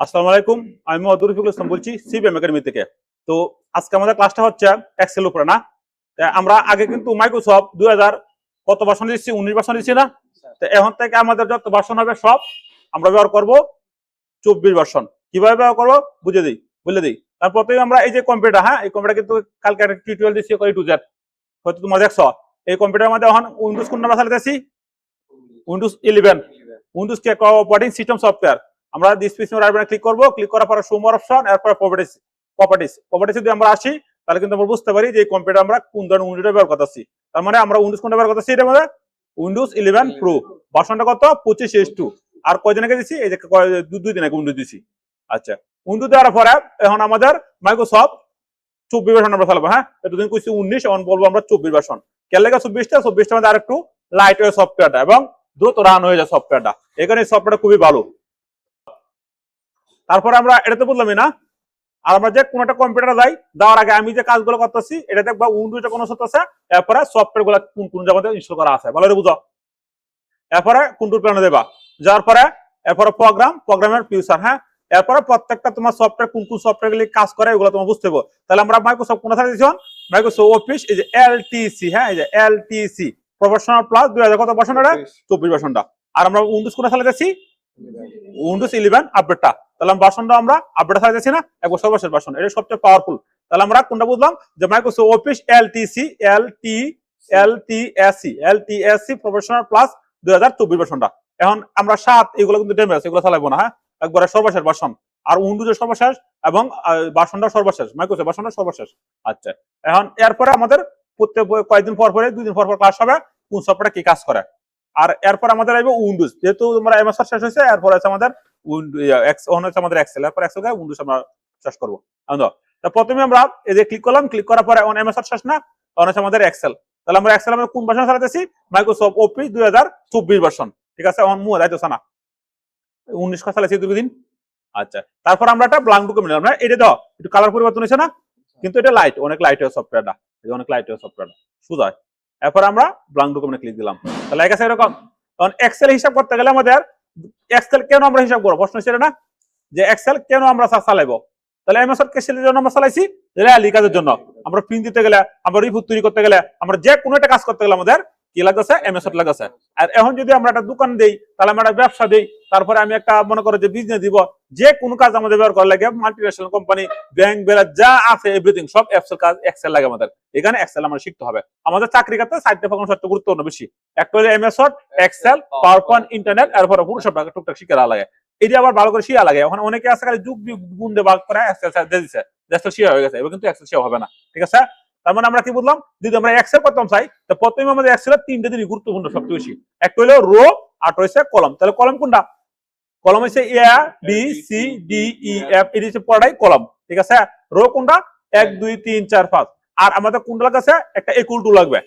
আসসালামু আলাইকুম। আমি মোহাম্মদ রফিকুল ইসলাম বলছি সিবিএম একাডেমি থেকে। তো আজকে আমাদের ক্লাসটা হচ্ছে এক্সেল উপরে না। আমরা আগে কিন্তু মাইক্রোসফট 2000 কত ভার্সন দিচ্ছি, 19 ভার্সন দিচ্ছি না। তো এখন থেকে আমাদের যত ভার্সন হবে সব আমরা ব্যবহার করব 24 ভার্সন। কিভাবে ব্যবহার করবো বলে দিই। তারপরে আমরা এই যে কম্পিউটার, হ্যাঁ, এই কম্পিউটার কিন্তু কালকে একটা টিউটোরিয়াল দিচ্ছি A to Z, হয়তো তোমরা দেখছো। এই কম্পিউটারের মধ্যে এখন উইন্ডোজ কোন নাম্বার চালাতেছি? উইন্ডোজ 11, উইন্ডোজ কে অপারেটিং সিস্টেম সফটওয়্যার। আমরা দিস পিস রাইট ক্লিক করব, ক্লিক করার পরে শো মোর অপশন, এরপর প্রপার্টিস যদি আমরা আসি তাহলে কিন্তু আমরা বুঝতে পারি যে এই কম্পিউটার আমরা কোন ধরনের উইন্ডোজ ব্যবহার করতেছি। তার মানে আমরা উইন্ডোজ কোনটা ব্যবহার করতেছি? এটার মধ্যে উইন্ডোজ 11 প্রো, ভার্সনটা কত? 25S2। আর কয়দিন আগে দিছি? এই যে দুই দিন আগে উইন্ডোজ দিছি। আচ্ছা, উইন্ডোজ দেওয়ার পরে এখন আমাদের মাইক্রোসফট 24 ভার্সন আমরা চালাবো। হ্যাঁ, এতদিন কইছি 19, এখন বলবো আমরা 24 ভার্সন। কেন লাগে 24টা মধ্যে আরেকটু লাইট ওয়েট সফটওয়্যারটা এবং দ্রুত রান হয়ে যায় সফটওয়্যারটা। এখানে সফটওয়্যারটা খুবই ভালো। তারপরে আমরা এটা তো বললামই না, আর আমরা যে কোনো একটা কম্পিউটার যাই, যাওয়ার আগে আমি যে কাজগুলো করতেছি এটা দেখবা উইন্ডোজে কোনো হচ্ছে, এরপরে সফটওয়্যার গুলো কোন জায়গাতে ইনস্টল করা আছে ভালো করে বুঝো। এরপরে কন্ট্রোল প্যানেলে দেবা, যাওয়ার পরে এরপরে প্রোগ্রামের ফিউচার, হ্যাঁ, এরপরে প্রত্যেকটা তোমার সফটওয়্যার কোন সফটওয়্যার গুলি কাজ করে এগুলো তোমার বুঝতে হবে। তাহলে আমরা মাইক্রোসফট কোন সাথে দিছি? মাইক্রোসফট অফিস, এই যে এলটিসি, হ্যাঁ, এই যে এলটিসি প্রফেশনাল প্লাস 2000 কত ভার্সন? এটা 24 ভার্সনটা। আর আমরা উইন্ডোজ কোন সাথে দিছি? উইন্ডোজ 11 আপডেটটা। তাহলে ভার্সনটা আমরা আপডেট সাজাইছি না, একবার সর্বশেষ ভার্সন, এটা সবচেয়ে পাওয়ারফুল। তাহলে আমরা কোনটা বুঝলাম? যে মাইক্রোসফট অফিস এলটিএসি প্রফেশনাল প্লাস 2024 ভার্সনটা। এখন আমরা 7 এগুলো কিন্তু ড্যামেজ, এগুলো চালাবো না, হ্যাঁ, একবারে সর্বশেষ ভার্সন। আর উইন্ডোজের সর্বশেষ এবং ভার্সনটা সর্বশেষ, মাইক্রোসফট ভার্সনটা সর্বশেষ। আচ্ছা, এখন এরপরে আমাদের প্রত্যেক কয়েকদিন পর 2 দিন পর ক্লাস হবে কোন সফটওয়্যার কি কাজ করে। আর এরপর আমাদের আসবে উইন্ডোজ, যেহেতু আমরা এমএস শেষ হয়েছে, এরপর আছে আমাদের আমাদের এক্সেল, এরপর এক্সেল উইন্ডোজ আমরা শেষ করবো। প্রথমে আমরা এই যে ক্লিক করলাম, ক্লিক করার পরে এমএস শেষ না, তখন আছে আমাদের এক্সেল। তাহলে আমরা এক্সেল আমরা কোন ভার্সন চালাতেছি? মাইক্রোসফট অফিস 2024 ভার্সন, ঠিক আছে। অন মুয়ে যাইতেছে না, 19 কথা চালাইছি 2 দিন। আচ্ছা, তারপর আমরা একটা ব্ল্যাঙ্ক ডকুমেন্ট, আমরা এটা দাও একটু কালার পরিবর্তন হয়েছে না, কিন্তু এটা লাইট, অনেক লাইট হয় সফটওয়্যারটা, অনেক লাইট হয় সফটওয়্যারটা সোজা। এরপর আমরা ব্ল্যাঙ্ক ডকুমেন্টে ক্লিক দিলাম। তাহলে এক আছে এরকম। তখন এক্সেল হিসাব করতে গেলে আমাদের এক্সেল কেন আমরা হিসাব করবো? প্রশ্ন ছিল না যে এক্সেল কেন আমরা চালাইবো? তাহলে এমএস এর জন্য আমরা চালাইছি র্যালি কাজের জন্য। আমরা প্রিন্ট দিতে গেলে, আমরা রিপোর্ট তৈরি করতে গেলে, আমরা যে কোনো একটা কাজ করতে গেলে আমাদের কি লাগতেছে? এমএস লাগতেছে। আর এখন যদি আমরা একটা দোকান দেই, তাহলে আমরা একটা ব্যবসা দেই, তারপরে আমি একটা মনে করো যে বিজনেস দিব, যে কোনো কাজ আমাদের ব্যবহার করা লাগে, মাল্টিন্যাশনাল কোম্পানি, ব্যাংক বেলা যা আছে এভরিথিং সব এক্সেল লাগে আমাদের। এখানে এক্সেল আমরা শিখতে হবে। আমাদের চাকরি ক্ষেত্রে 4টা প্রোগ্রাম সবচেয়ে গুরুত্বপূর্ণ বেশি। একটা হলো MS Word, Excel, PowerPoint, internet, এরপর পুরোসব টুকটাক শিখে লাগে। এটা আবার ভালো করে শিয়া লাগে। এখন অনেকে আছে খালি যুগ গুণ দিয়ে ভাগ করে এক্সেল দিয়ে দিচ্ছে, এক্সেল শিয়া হয়ে গেছে, এবার কিন্তু এক্সেল শিয়া হবে না, ঠিক আছে। তার মানে আমরা কি বুঝলাম? যদি আমরা এক্সেল করতাম চাই, তো প্রথমে আমাদের এক্সেলের 3টে জিনিস গুরুত্বপূর্ণ সবচেয়ে বেশি। একটা হলো রো, আর হচ্ছে কলম। তাহলে কলম কোনটা? কলম হচ্ছে A B C D E F, এটি হচ্ছে পড়াই কলম, ঠিক আছে। রো কোনটা? 1 2 3 4 5। আর আমাদের কোনটা লাগছে? একটা ইকুয়াল টু লাগবে।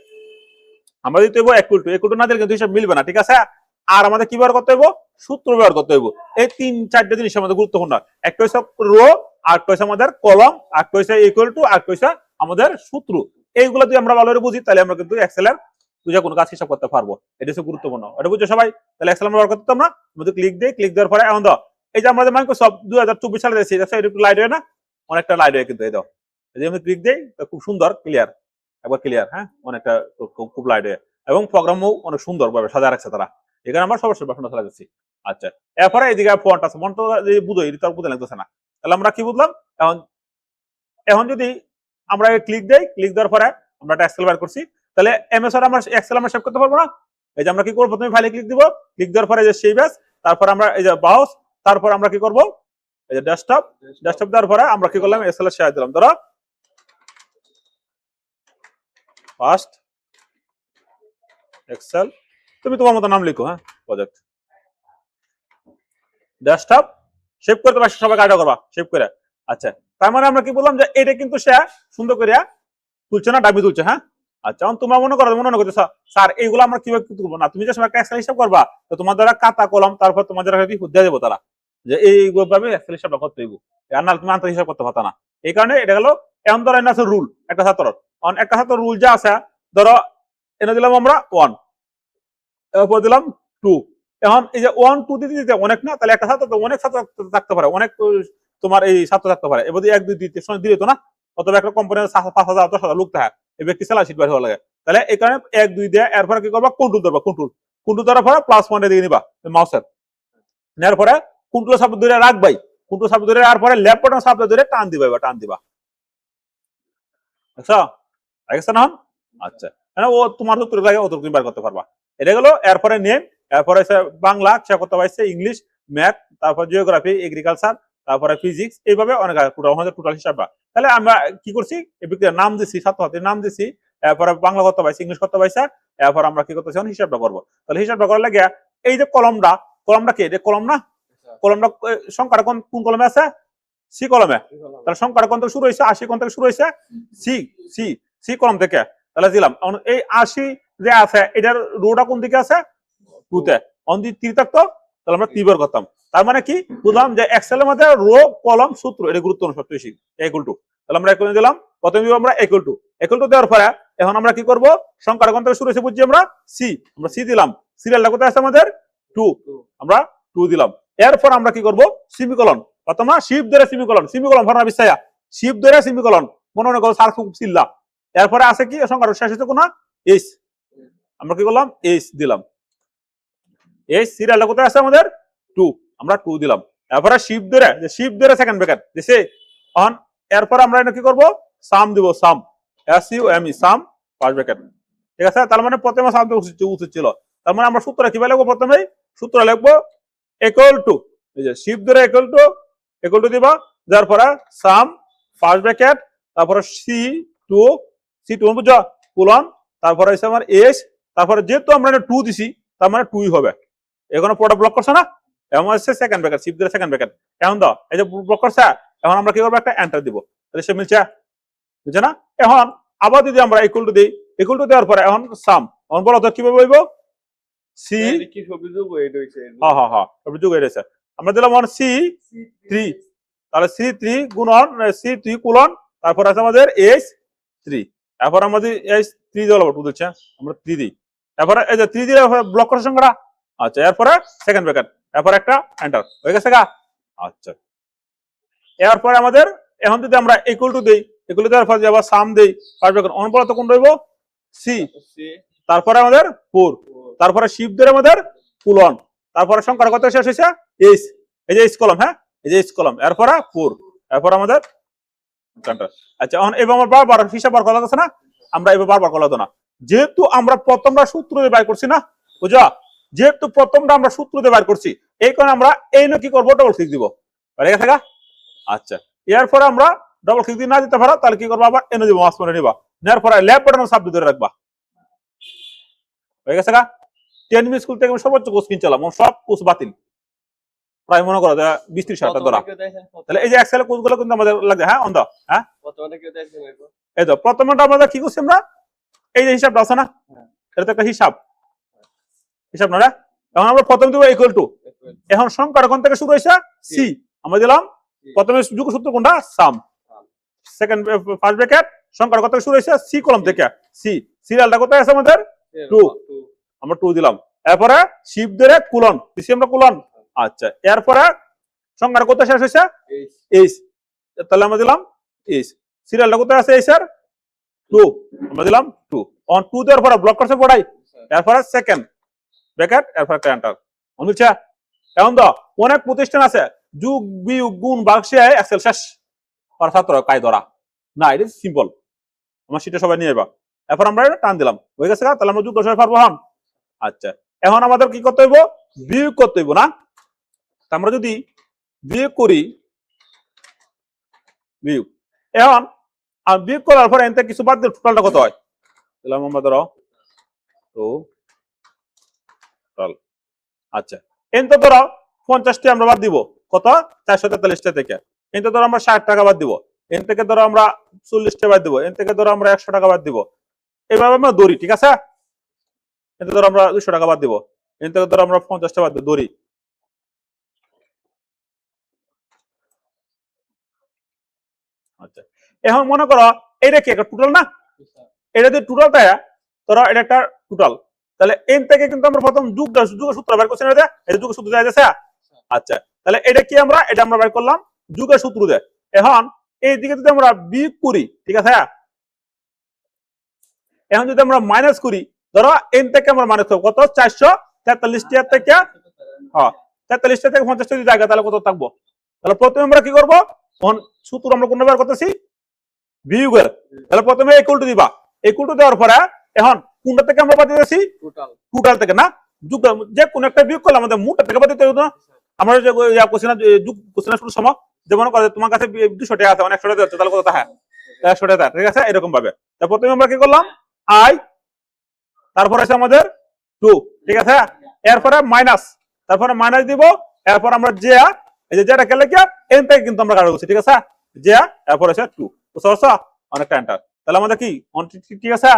আমরা দিতে হইব ইকুয়াল টু না দিলে কিন্তু হিসাব মিলবে না, ঠিক আছে। আর আমাদের কি ব্যবহার করতে হইব? সূত্র ব্যবহার করতে হইব। এই 3-4টে জিনিস আমাদের গুরুত্বপূর্ণ। একটা হচ্ছে রো, আর একটা হচ্ছে আমাদের কলম, আর একটা হচ্ছে ইকুয়াল টু, আর একটা হচ্ছে আমাদের সূত্র। এইগুলো যদি আমরা ভালো করে বুঝি তাহলে আমরা কিন্তু এক্সেলের তুই কোনো কাজ হিসাব করতে পারবো। এটা হচ্ছে গুরুত্বপূর্ণ, এটা বুঝছো সবাই? তাহলে এক্সেল আমরা ব্যবহার করতে আমরা ক্লিক দিই, ক্লিক দেওয়ার পরে এখন দাও এই যে আমাদের মাইক্রোসফট 2024 সালে দিয়েছি, এটা একটু লাইট হয় না? অনেকটা লাইট হয় কিন্তু। এই দাও, এই যে আমি ক্লিক দিই, খুব সুন্দর ক্লিয়ার, একবার ক্লিয়ার, হ্যাঁ, অনেকটা খুব লাইট হয় এবং প্রোগ্রামও অনেক সুন্দর ভাবে সাজা রাখছে তারা। এখানে আমরা সর্বশেষ ভাষণটা চালা যাচ্ছি। আচ্ছা, এরপরে এইদিকে ফন্ট আছে, ফন্ট বুঝো, এটা বুঝে লাগতেছে না। তাহলে আমরা কি বুঝলাম? এখন যদি আমরা ক্লিক দেই, ক্লিক দেওয়ার পরে আমরা একটা এক্সেল বার করছি, তাহলে এমএস আমরা এক্সেল আমরা সেভ করতে পারবো না? এই যে আমরা কি করবো? প্রথমে ফাইলে ক্লিক দিব, ক্লিক দেওয়ার পরে যে সেভ অ্যাজ, তারপর আমরা এই যে ব্রাউজ, তারপর আমরা কি করব? এই যে ডেস্কটপ দেওয়ার পরে আমরা কি করলাম? এক্সেল এর শেয়ার দিলাম। ধরো ফার্স্ট এক্সেল, তুমি তোমার মতো নাম লিখো, হ্যাঁ, প্রজেক্ট ডেস্কটপ সেভ করতে পারছি, সবাই কাজটা করবা সেভ করে। আচ্ছা, তার মানে আমরা কি বললাম? যে এটা কিন্তু সে সুন্দর করে তুলছে না, ডাবি তুলছে, হ্যাঁ। আচ্ছা, তোমরা মনে করছো স্যার এইগুলো আমরা কিভাবে তুলবো না? তুমি যে সময় একটা এক্সেল হিসাব করবা, তো তোমার দ্বারা খাতা কলম, তারপর তোমাদের কি দিয়ে দেবো তারা, যে এইভাবে এক্সেল হিসাবটা করতে হইব। আর না তুমি আন্তরিক হিসাব করতে পারতা না। এই কারণে এটা গেল এমন ধরো আছে রুল একটা ছাত্র রুল যা আছে, ধরো এনে দিলাম আমরা 1, এরপর দিলাম 2, এখন এই যে 1 2 দিতে দিতে অনেক না, তাহলে একটা ছাত্র তো অনেক ছাত্র থাকতে পারে, অনেক তোমার এই ছাত্র থাকতে পারে, এবার 1 2 দিতে সময় দিলে তো না, অথবা একটা কোম্পানির 5,000 10,000 লোক থাকে, এই ব্যক্তি স্যালারি শিট বের হওয়া লাগে, তাহলে এই কারণে 1 2 দিয়ে এরপরে কি করবা, কন্ট্রোল ধরবা, কন্ট্রোল ধরার পরে প্লাস পয়েন্টে দিয়ে নিবা মাউসের, নেওয়ার পরে কন্ট্রোল সাপোর্ট ধরে রাখবাই, কন্ট্রোল সাপোর্ট ধরে আর পরে লেফট বাটন সাপোর্ট ধরে টান দিবা, এবার টান দিবা, আচ্ছা আচ্ছা না, আচ্ছা ও তোমার সূত্র লাগে অত তুমি বার করতে পারবা। এটা গেল এরপরে নেম, এরপরে বাংলা সে করতে পারছে, ইংলিশ, ম্যাথ, তারপর জিওগ্রাফি, এগ্রিকালচার, তারপরে ফিজিক্স, এইভাবে অনেক টোটাল হিসাব। তাহলে আমরা কি করছি, এই ব্যক্তির নাম দিছি, ছাত্রছাত্রীর নাম দিছি, এরপরে বাংলা করতে পারছি, ইংলিশ করতে পারছে, এরপর আমরা কি করতেছি হিসাবটা করবো। তাহলে হিসাবটা করার লাগে এই যে কলমটা কি, এটা কলম না, কলমটা সংখ্যাটা কোন কলমে আছে, সি কলমে, তাহলে সংখ্যাটা কোন থেকে শুরু হয়েছে, 80 কোন থেকে শুরু হয়েছে, সি সি সি কলম থেকে, তাহলে দিলাম এই 80 যে আছে এটার রোটা কোন দিকে আছে, 2 তে, অন দি 3 থাকতো, তাহলে আমরা 3 বের করতাম, তার মানে কি বুঝলাম যে এক্সেল এর মধ্যে রো কলম সূত্র এটা গুরুত্বপূর্ণ সবচেয়ে বেশি, ইকুয়াল টু, তাহলে আমরা এখানে দিলাম, প্রথমে দিব আমরা ইকুয়াল টু দেওয়ার পরে এখন আমরা কি করব, সংখ্যাটা কোন থেকে শুরু হয়েছে বুঝছি আমরা, সি, আমরা সি দিলাম, সিরিয়ালটা কোথায় আছে আমাদের 2, আমরা 2 দিলাম, এরপর আমরা কি করব, সেমিকোলন, অথবা শিফট ধরে সেমিকোলন ভরনা বিছায়া, শিফট ধরে সেমিকোলন, মনে করো সার খুব চিল্লা, এরপরে আছে কি সংখ্যাটা শেষ হচ্ছে কোন এইচ, আমরা কি করলাম এইচ দিলাম, এইচ সিরিয়ালটা কোথায় আছে আমাদের 2, আমরা 2 দিলাম, এরপরে শিফট ধরে সেকেন্ড ব্র্যাকেট দিছে অন, এরপর আমরা এটা কি করব, সাম দিব, sum S U M E, sum first bracket, ঠিক আছে, তার মানে প্রথমে সাম দিয়ে উচিত ছিল, তার মানে আমরা সূত্র কিভাবে লিখবো, প্রথমেই সূত্র লিখবো ইকুয়াল টু, এই যে শিফট ধরে ইকুয়াল টু দিবা, যার পরে সাম ফার্স্ট ব্র্যাকেট, তারপরে সি টু বুঝছো, কোলন, তারপরে হচ্ছে আমার এস, তারপরে যেহেতু আমরা 2 দিছি তার মানে 2ই হবে, এখানে পুরোটা ব্লক করছে না, এখন হচ্ছে সেকেন্ড ব্র্যাকেট, শিফট ধরে সেকেন্ড ব্র্যাকেট, এখন দাও এই যে ব্লক করছে, এখন আমরা কি করবো, একটা এন্টার দিব, তাহলে সে মিলছে, বুঝছে না, এখন আবার যদি আমরা ইকুয়াল টু দিই, ইকুয়াল টু দেওয়ার পরে এখন সাম, এখন বলো তো কিভাবে বলবো, সি কি যোগ হয়ে রয়েছে, আমরা দিলাম সি 3, তাহলে সি 3 গুণন সি 3 কোলন, তারপর আছে আমাদের এইচ 3, এরপর আমাদের এইচ 3 দিলাম 2 দিচ্ছে, আমরা 3 দিই, এরপরে এই যে 3 দিলে ব্লক করার সংখ্যাটা, আচ্ছা এরপরে সেকেন্ড ব্র্যাকেট, এরপর একটা এন্টার হয়ে গেছে গা, আচ্ছা এরপরে আমাদের এখন যদি আমরা ইকুয়াল টু দেই, ইকুয়াল টু দেওয়ার পর আবার সাম দেই, ফার্স্ট ব্র্যাকেট অনুপাত কোন রইব, সি, তারপরে আমাদের 4, তারপরে শিফট ধরে আমাদের কোলন, তারপরে সংখ্যার কত শেষ হয়েছে এইচ, এই যে এইচ কলম, হ্যাঁ এই যে এইচ কলম, এরপরে 4, এরপর আমাদের আচ্ছা এখন এবার আমার বারবার হিসাব বার করা যাচ্ছে না, আমরা এবার বারবার করা না, যেহেতু আমরা প্রথমটা সূত্র দিয়ে বাইর করছি না, বুঝা, যেহেতু প্রথমটা আমরা সূত্র দিয়ে বাইর করছি, এই কারণে আমরা এই কি করবো, ডবল ক্লিক দিব, ঠিক আছে, আচ্ছা এরপরে আমরা ডবল ক্লিক দিয়ে না দিতে পারো, তাহলে কি করবো, আবার এনে দিব, মাস করে নিবা, নেওয়ার পরে লেফট বাটন সাব ধরে রাখবা, হয়ে গেছে গা, 10 মিনিট স্কুল থেকে আমি সর্বোচ্চ কোর্স কিনছিলাম, সব কোর্স বাতিল, প্রায় মনে করো 20-30 হাজার ধরা, তাহলে এই যে এক্সেল কোর্স গুলো কিন্তু আমাদের লাগে, হ্যাঁ অন্ধ, হ্যাঁ এই তো প্রথমটা আমাদের কি করছি আমরা, এই যে হিসাবটা আছে না, এটা তো একটা হিসাব না, এখন আমরা প্রথম দিব ইকুয়াল টু, এখন সংখ্যাটা কোন থেকে শুরু হয়েছে, সি, আমরা দিলাম প্রথমে যোগ সূত্র কোনটা, সাম, সেকেন্ড ফার্স্ট ব্র্যাকেট, সংখ্যাটা কত থেকে শুরু হয়েছে, সি কলম থেকে, সি, সিরিয়ালটা কোথায় আছে আমাদের 2, আমরা 2 দিলাম, এরপরে শিফট ধরে কোলন দিছি আমরা কোলন, আচ্ছা এরপরে সংখ্যাটা কোথায় শেষ হয়েছে, এইচ, তাহলে আমরা দিলাম এইচ, সিরিয়ালটা কোথায় আছে এইচ এর 2, আমরা দিলাম 2, অন 2 দেওয়ার পরে ব্লক করছে পড়াই, এরপরে সেকেন্ড ব্র্যাকেট, এরপরে এন্টার, বুঝছে, এখন তো অনেক প্রতিষ্ঠান আছে যোগ বিয়োগ গুণ বাক্সে এক্সেল শেষ, আর ছাত্র কাই ধরা না, এটা সিম্পল, আমার সেটা সবাই নিয়ে যাবা, এরপর আমরা টান দিলাম, হয়ে গেছে, তাহলে আমরা যোগ দশায় পারবো, হন, আচ্ছা এখন আমাদের কি করতে হইব, বিয়োগ করতে হইব না, আমরা যদি বিয়োগ করি, বিয়োগ এখন বিয়োগ করার পর এতে কিছু বাদ দিলে টোটালটা কত হয়, দিলাম আমরা ধরো টোটাল, আচ্ছা এতে ধরো 50টি আমরা বাদ দিব, কত 443টা থেকে, এতে ধরো আমরা 60 টাকা বাদ দিব, এন থেকে ধরো আমরা 40টা বাদ দিব, এন থেকে ধরো আমরা 100 টাকা বাদ দিব, এভাবে আমরা দৌড়ি, ঠিক আছে, এতে ধরো আমরা 200 টাকা বাদ দিব, এন থেকে ধরো আমরা 50টা বাদ দিব, দৌড়ি, আচ্ছা এখন মনে করো এটা কি একটা টোটাল না, এটা যদি টোটালটা ধরো এটা একটা টোটাল, তাহলে এন থেকে কিন্তু আমরা প্রথম যুগের সূত্র বের করছি না, এই যুগের সূত্র দেয়া যাচ্ছে। আচ্ছা, তাহলে এটা কি এটা আমরা বের করলাম যুগের সূত্র দিয়ে। এখন এই দিকে যদি আমরা বিয়োগ করি, ঠিক আছে, এখন যদি আমরা মাইনাস করি, ধরো এন থেকে আমরা মাইনাস করবো কত, 443 টা থেকে, হ্যাঁ 43 টা থেকে 50 যদি জায়গা, তাহলে কত থাকবো? তাহলে প্রথমে আমরা কি করবো, সূত্র আমরা কোনটা বের করতেছি, বিয়োগের। তাহলে প্রথমে ইকুয়াল টু দিবা, ইকুয়াল টু দেওয়ার পরে এখন কোনটা থেকে আমরা বাদ দিতেছি, টোটাল থেকে না, যে কোন একটা বিয়োগ করলে আমাদের মোটটা থেকে বাদ দিতে হবে না। আমরা যে কোশ্চেন শুরুর সময় যেমন করে তোমার কাছে 200 টাকা আছে, 100 টাকা আছে, তাহলে কত টাকা, 100 টাকা, ঠিক আছে, এরকম ভাবে। তা প্রথমে আমরা কি করলাম, আই, তারপর আছে আমাদের 2, ঠিক আছে, এরপরে মাইনাস, তারপরে মাইনাস দিব, এরপর আমরা যে এই যে যেটা কেলে কি এন থেকে কিন্তু আমরা কাটা করছি, ঠিক আছে, যে এরপর আছে 2, বুঝতে পারছো, অনেকটা এন্টার। তাহলে আমাদের কি ঠিক আছে।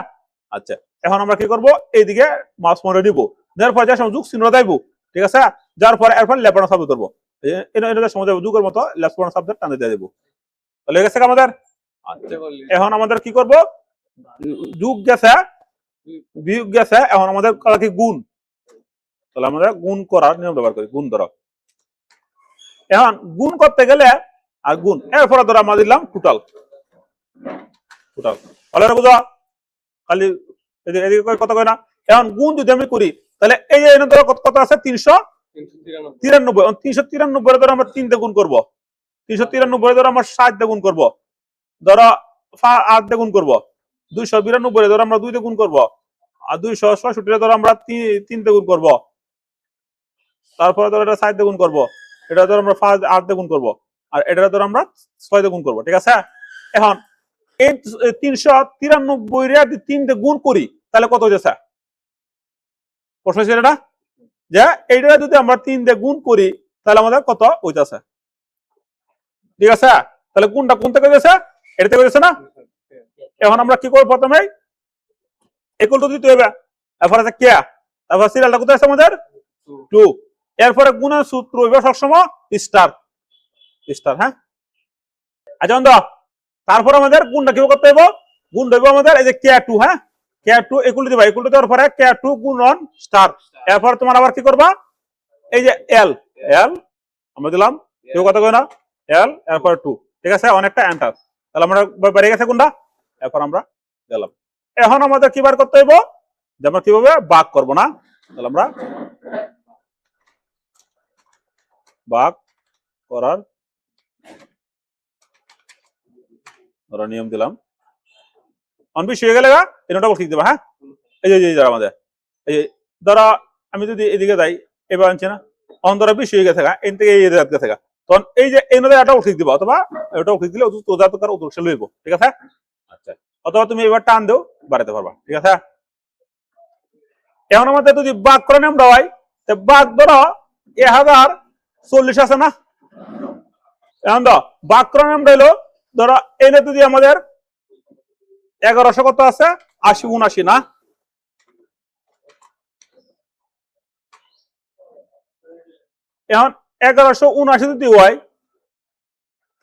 আচ্ছা, এখন আমরা কি করব, এইদিকে মাউস পয়েন্টার দিব, দেওয়ার পর যা যুগ চিহ্ন দেব, ঠিক আছে, যার পরে এরপর লেফট শব্দ করব, এটা সময় যুগের মতো লেফট শব্দ টানে দিয়ে দেব, তাহলে গেছে আমাদের। এখন আমাদের কি করব, যুগ গেছে, বিয়োগ গেছে, এখন আমাদের করা কি গুণ, তাহলে আমরা গুণ করার নিয়ম ব্যবহার করি, গুণ ধরো। এখন গুণ করতে গেলে আর গুণ, এরপরে ধরো আমরা দিলাম টোটাল, তাহলে বুঝো খালি এদিকে কত কয় না। এখন গুণ যদি আমি করি, তাহলে এই ধরো কত আছে, 393, 393 ধরো আমরা 3 দিয়ে গুণ করবো, 393 ধরো আমরা 7 দিয়ে গুণ করবো, ধরো 8 দিয়ে গুণ করবো, 292 ধরো আমরা 2 দিয়ে গুণ করবো, আর 266 ধরো আমরা 3 দিয়ে গুণ করবো, তারপরে ধরো এটা 7 দিয়ে গুণ করবো, এটা ধরো আমরা 8 দিয়ে গুণ করবো, আর এটা ধরো আমরা 6 দিয়ে গুণ করবো, ঠিক আছে। এখন এই 393 রে 3 দিয়ে গুণ করি, তাহলে কত হয়েছে, প্রশ্ন ছিল না, যে এইটা যদি আমরা 3 দিয়ে গুণ করি, তাহলে আমাদের কত হইতেছে, ঠিক আছে। তাহলে কোনটা কোন থেকে হয়েছে, এটা থেকে হয়েছে না। এখন আমরা কি করবো, প্রথমে ইকুয়াল টু দিতে হবে, এরপর আছে কে, তারপর সিরিয়ালটা কোথায় আছে আমাদের 2, এরপরে গুণের সূত্র হইবে সবসময় স্টার, হ্যাঁ। আচ্ছা, তারপর আমাদের গুণটা কি করতে হবে, গুণ দেবো আমাদের এই যে কে2, হ্যাঁ, কে2 ইকুয়াল টু দিবা, ইকুয়াল টু দেওয়ার পরে কে2 গুণন স্টার, এরপর তোমার আবার কি করবা, এই যে এল আমরা দিলাম, কেউ কথা কই না, এল এরপর 2, ঠিক আছে, অনেকটা এন্টার। তাহলে আমরা বেড়ে গেছে কোনটা, এরপর আমরা দিলাম। এখন আমাদের কি বার করতে হইব, যে আমরা কিভাবে ভাগ করব না, তাহলে আমরা ভাগ করার নিয়ম দিলাম, অনবিশ হয়ে গেলে এটা ঠিক দেবা, হ্যাঁ। এই যে আমাদের এই যে ধরো আমি যদি এদিকে যাই, এবার আনছি না, অন ধরো 20 হয়ে গেছে, এন থেকে এই গেছে, তখন এই যে এই নদী এটাও ঠিক দিবা, অথবা এটাও ঠিক দিলে উদ্দেশ্য লইব, ঠিক আছে। আচ্ছা, অথবা তুমি এবার টান দেও, বাড়াতে পারবা, ঠিক আছে। এখন আমাদের যদি ভাগ করে নাম দেওয়াই, ভাগ ধরো 1040 আছে না, এখন ধরো ভাগ করে নাম দিলো, ধরো এনে যদি আমাদের 1100 কত আছে, 80 না, এখন 1179 যদি হয়,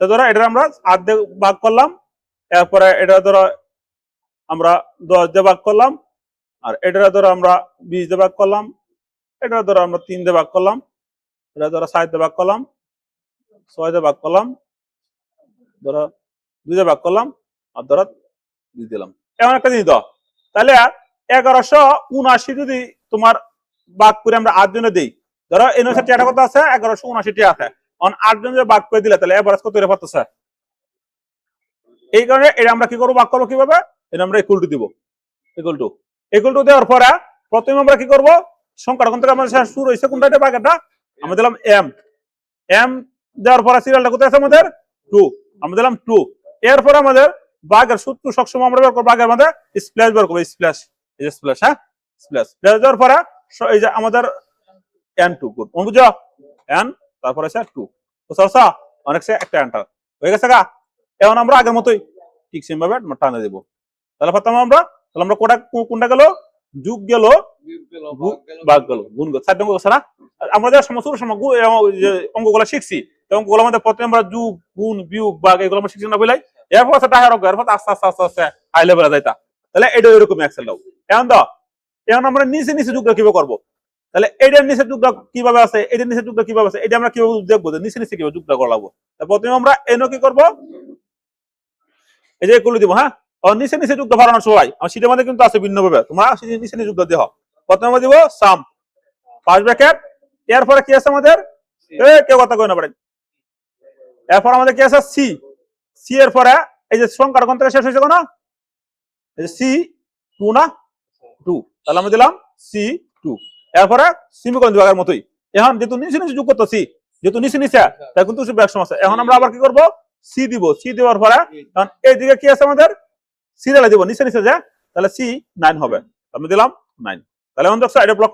ধরো এটা আমরা 8 দিয়ে ভাগ করলাম, এরপরে এটা ধরো আমরা 10 দিয়ে ভাগ করলাম, আর এটা ধরো আমরা 20 দিয়ে ভাগ করলাম, এটা ধরো আমরা 3 দিয়ে ভাগ করলাম, এটা ধরো 7 দিয়ে ভাগ করলাম, 6 দিয়ে ভাগ করলাম, ধরো 2 দিয়ে ভাগ করলাম, আর ধরো 2 দিলাম। এমন একটা জিনিস দাও, তাহলে 1179 যদি তোমার ভাগ করে আমরা 8 জনে দিই, ধরো এই অনুসারে টাকা কত আছে, 1179 টাকা আছে, 8 জন ভাগ করে দিলে তাহলে এভারেজ কত হয়ে পড়তেছে। এই কারণে এটা আমরা কি করবো, ভাগ করবো কিভাবে, এটা আমরা ইকুয়াল টু দিব, ইকুয়াল টু দেওয়ার পরে প্রথমে আমরা কি করবো, সংখ্যাটা কোন থেকে আমাদের শুরু হয়েছে, কোনটা এটা ভাগটা আমরা দিলাম এম দেওয়ার পরে সিরিয়ালটা কোথায় আছে আমাদের 2, আমরা দিলাম 2, এরপর আমাদের ভাগের সূত্র সবসময় আমরা বের করব, ভাগের মধ্যে স্প্ল্যাশ বের করবো, স্প্ল্যাশ, এই যে স্প্ল্যাশ, হ্যাঁ, স্প্ল্যাশ দেওয়ার পরে এই যে আমাদের n2 গুণ, বুঝছো, n তারপরে আছে 2, বুঝছো, অনেক একটা এন্টার হয়ে গেছে গা। এখন আমরা আগের মতোই ঠিক সেম ভাবে টানে দেব, তাহলে প্রথমে আমরা কোনটা গেল, যুগ গেল, ভাগ গেল, গুণ গেল, 4 অঙ্ক না। আমরা যা সমস্ত অঙ্কগুলো শিখছি, অঙ্কগুলো আমাদের প্রথমে আমরা যুগ, গুণ, বিয়োগ, ভাগ এগুলো আমরা শিখছি না বলাই, এরপর আছে টাকার অঙ্ক, এরপর আস্তে আস্তে হাই লেভেলে যাইতা, তাহলে এটা এরকম এক্সেল দাও। এখন দাও এখন আমরা নিচে নিচে যুগটা কিভাবে করবো? তাহলে এটার নিচে যুগটা কিভাবে আছে, এটার নিচে যুগটা কিভাবে আছে, এটা আমরা কিভাবে দেখবো যে নিচে নিচে কিভাবে যুগটা করা লাগবো। প্রথমে আমরা এনো কি করবো, এই যে এগুলো দিব। হ্যাঁ, নিচে নিচে যুগটা বাড়ানো সবাই আমার শীটের মধ্যে কিন্তু আছে ভিন্নভাবে, তোমরা নিচে নিচে যুগটা দেহ। প্রথমে আমরা দিব সাম ফার্স্ট ব্র্যাকেট, এরপরে কি আছে আমাদের, কেউ কথা কই না পারেন, এরপর আমাদের কি আছে সি, সি এর পরে এই যে সংখ্যার কোন থেকে শেষ হয়েছে কোন, এই যে সি টু না, টু, তাহলে আমরা দিলাম সি টু, এরপরে সেমিকোলন দিব আগের মতোই। এখন যেহেতু নিচে নিচে যোগ করতেছি, যেহেতু নিচে নিচে তাই কিন্তু ব্যাক সমস্যা, এখন আমরা আবার কি করব, সি দিব, সি দেওয়ার পরে কারণ এইদিকে কি আছে আমাদের সিরিয়ালে দিব নিচে নিচে যা, তাহলে সি 9 হবে, আমি দিলাম 9। তাহলে এখন দেখছো এটা ব্লক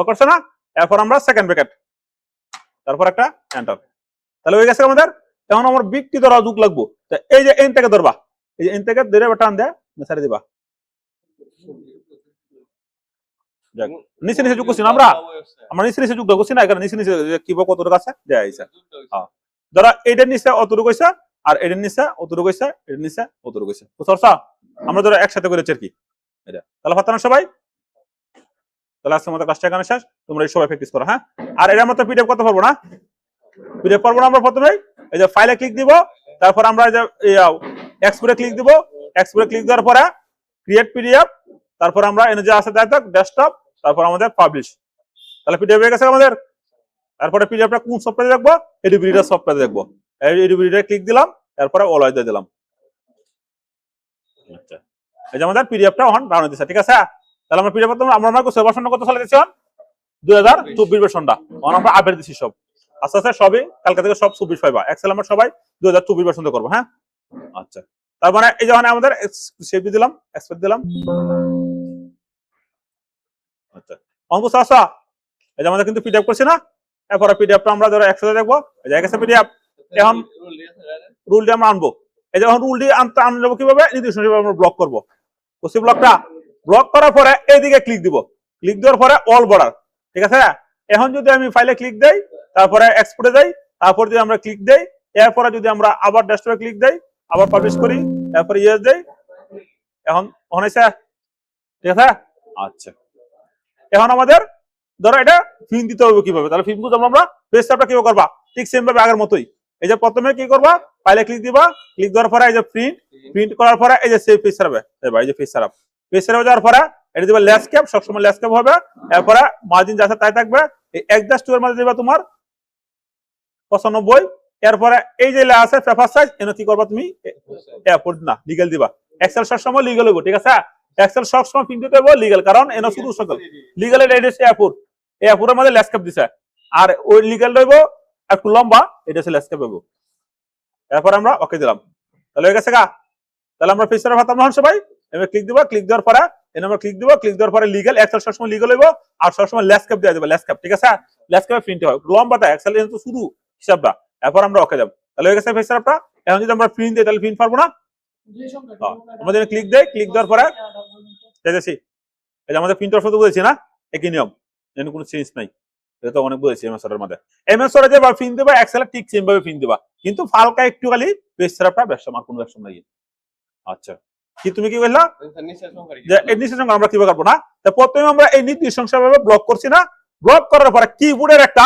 করছে না, এরপর আমরা সেকেন্ড ব্র্যাকেট, তারপর একটা এন্টার, তাহলে হয়ে গেছে আমাদের। এখন আমার বিগটি ধরা যুগ লাগবো, এই যে এন থেকে ধরবা, এই যে এন থেকে ধরে টান দেয়া ছেড়ে দিবা, নিচে নিচে যুগ করছি না আমরা নিচে নিচে যুগ করছি না, এখানে নিচে নিচে কিভাবে কতটুকু আছে দেয়া হয়েছে। ধরা এইটার নিচে অতটুকু হয়েছে, আর এটার নিচে অতটুকু হয়েছে, এটার নিচে অতটুকু হয়েছে, বুঝছো? আমরা ধরো একসাথে করেছি আর কি এটা। তাহলে পারতো না সবাই? তাহলে আজকে আমাদের ক্লাসটা এখানে শেষ, তোমরা সবাই প্র্যাকটিস করো। হ্যাঁ, আর এটা আমরা তো পিডিএফ করতে পারবো না, পিডিএফ পারবো না। আমরা প্রথমেই এই যে ফাইলে ক্লিক দিব, তারপর আমরা এই যে এক্সপোর্টে ক্লিক দিব, এক্সপোর্টে ক্লিক দেওয়ার পরে ক্রিয়েট পিডিএফ, তারপর আমরা এনে যে আছে ডেস্কটপ, তারপর আমাদের পাবলিশ, তাহলে পিডিএফ হয়ে গেছে আমাদের। তারপরে পিডিএফটা কোন সফটওয়্যারে দেখবো, এডিবিডিটা সফটওয়্যারে দেখবো, এডিবিডিটা ক্লিক দিলাম, তারপরে অল দিয়ে দিলাম। আচ্ছা, এই যে আমাদের পিডিএফটা অন বানানো দিছে, ঠিক আছে? তাহলে আমরা পিডিএফ আমরা ভার্সনটা কত সালে দিছি, 2024 ভার্সনটা আমরা আপডেট দিছি সব, আস্তে আস্তে সবই কালকে থেকে সব 24 পাইবা। এক্সেল আমরা সবাই 2024 ভার্সন করবো। হ্যাঁ, আচ্ছা, তার মানে এই যখন আমাদের সেভ দিলাম, এক্সপোর্ট দিলাম। আচ্ছা, অঙ্কুশ আসা, এই যে আমাদের কিন্তু পিডিএফ করছি না, এরপরে পিডিএফটা আমরা ধরো একসাথে দেখবো, এই যে গেছে পিডিএফ। এখন রুলটি আমরা আনবো, এই যে এখন রুলটি আনবো কিভাবে, নির্দিষ্ট আমরা ব্লক করবো, ওসি ব্লকটা ব্লক করার পরে এইদিকে ক্লিক দিব, ক্লিক দেওয়ার পরে অল বর্ডার, ঠিক আছে? এখন যদি আমি ফাইলে ক্লিক দেই, তারপরে এক্সপোর্টে যাই, তারপর যদি আমরা ক্লিক দেই, এরপরে যদি আমরা আবার ডেস্কটপে ক্লিক দেই, আবার পাবলিশ করি, তারপরে ইয়েস দেই, এখন হয়েছে, ঠিক আছে? আচ্ছা, এখন আমাদের ধরো এটা ফিন দিতে হবে কিভাবে, তাহলে ফিন গুলো আমরা পেজ ট্যাবটা কিভাবে করবা, ঠিক সেম ভাবে আগের মতোই। এই যে প্রথমে কি করবা, ফাইলে ক্লিক দিবা, ক্লিক দেওয়ার পরে এই যে প্রিন্ট করার পরে এই যে সেভ পেজ সারাবে, এই যে পেজ সারাবে যাওয়ার পরে এটা দিবা ল্যান্ডস্কেপ, সবসময় ল্যান্ডস্কেপ হবে, এরপরে মার্জিন যা আছে তাই থাকবে, এই একজাস্ট টু এর মধ্যে দিবা তোমার 95, এরপরে এই যে আছে পেপার সাইজ, এনে কি করবা তুমি এয়ারপোর্ট না লিগ্যাল দিবা, এক্সেল সবসময় লিগ্যাল হইব, ঠিক আছে? এক্সেল সবসময় প্রিন্ট দিতে হবে লিগ্যাল, কারণ এনে শুধু সকল লিগ্যাল এর এডিস এয়ারপোর্টের মধ্যে ল্যান্ডস্কেপ দিছে, আর ওই লিগ্যাল রইব একটু লম্বা, এটা হচ্ছে ল্যান্ডস্কেপ হইব। এরপর আমরা ওকে দিলাম, তাহলে হয়ে গেছে গা। তাহলে আমরা ফিচার ভাত আমরা সবাই এবার ক্লিক দিব, ক্লিক দেওয়ার পরে এনে আমরা ক্লিক দিব, ক্লিক দেওয়ার পরে লিগ্যাল, এক্সেল সবসময় লিগ্যাল হইব, আর সবসময় ল্যান্ডস্কেপ দেওয়া যাবে, ল্যান্ডস্কেপ, ঠিক আছে? ল্যান্ডস্কেপে প্রিন্ট হয় লম্বাটা, এক্সেল এর তো শুরু হিসাবটা, এরপর আমরা ওকে যাব। তাহলে হয়ে গেছে ফিচারটা। এখন যদি আমরা প্রিন্ট দিই তাহলে প্রিন্ট পারবো না, আমরা যদি ক্লিক দেই, ক্লিক দেওয়ার পরে দেখেছি এই যে আমাদের প্রিন্টার শুধু বলেছি না, একই নিয়ম, এর কোনো চেঞ্জ নাই, এটা তো অনেক বলেছি এমএস এর মধ্যে। এমএস এর যে বা প্রিন্ট দিবা এক্সেল ঠিক সেম ভাবে প্রিন্ট দিবা, কিন্তু হালকা একটু খালি পেজ সেটআপটা ব্যবসা আর কোনো ব্যবসা নাই। আচ্ছা, কি তুমি কি বললা যে এই নির্দিষ্ট সংখ্যা আমরা কিভাবে করব না, তো প্রথমে আমরা এই নির্দিষ্ট সংখ্যা ভাবে ব্লক করছি না, ব্লক করার পরে কিবোর্ডের একটা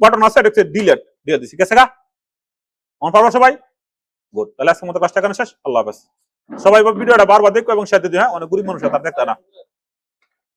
বাটন আছে, এটা হচ্ছে ডিলিট দিয়ে দিছি, ঠিক আছে গা? অন পারবো সবাই? গুড, তাহলে আজকের মতো কাজটা এখানে শেষ। আল্লাহ হাফেজ। সবাই ভিডিওটা বারবার দেখো এবং শেয়ার দিও। হ্যাঁ, অনেক গরিব মানুষ তার দেখতে না।